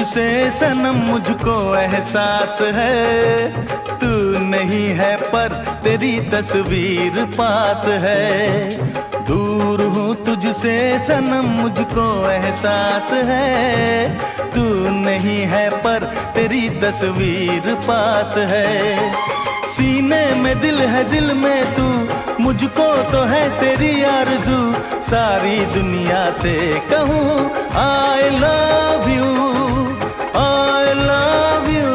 तुझसे सनम मुझको एहसास है, तू नहीं है पर तेरी तस्वीर पास है। दूर हूँ तुझसे सनम मुझको एहसास है, तू नहीं है पर तेरी तस्वीर पास है। सीने में दिल है दिल में तू, मुझको तो है तेरी आरज़ू। सारी दुनिया से कहूँ I love you, I love you.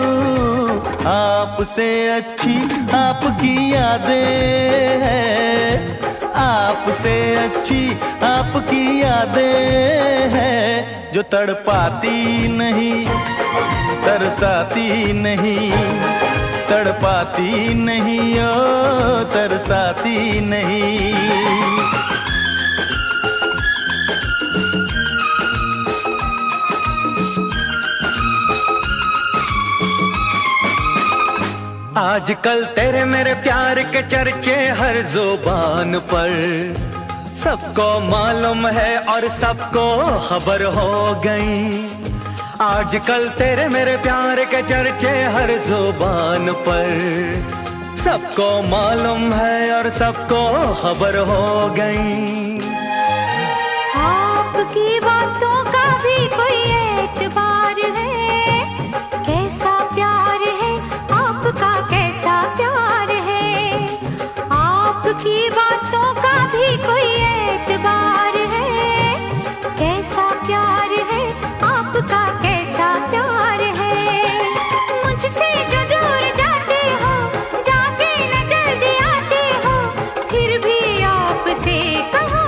आपसे अच्छी आपकी यादें हैं, आपसे अच्छी आपकी यादें हैं, जो तड़पाती नहीं तरसाती नहीं, तड़पाती नहीं ओ तरसाती नहीं। आजकल तेरे मेरे प्यार के चर्चे हर जुबान पर, सबको मालूम है और सबको खबर हो गई। आजकल तेरे मेरे प्यार के चर्चे हर जुबान पर, सबको मालूम है और सबको खबर हो गई। आपकी बातों का भी कोई एतबार है, कैसा प्यार है आपका, कैसा प्यार है। आपकी बातों का भी कोई एतबार है, कैसा प्यार है आपका, कैसा प्यार है। मुझसे जो दूर जाते हो, जाके न जल्दी आते हो, फिर भी आपसे कहो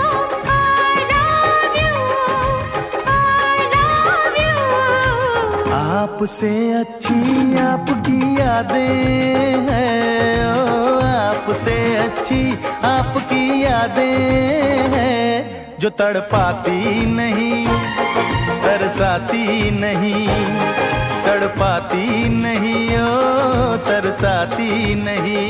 I love you, I love you। आपसे अच्छी आपकी यादें हैं, ओ आपसे अच्छी आपकी यादें हैं, जो तड़पाती नहीं तरसाती नहीं, तड़पाती नहीं ओ तरसाती नहीं।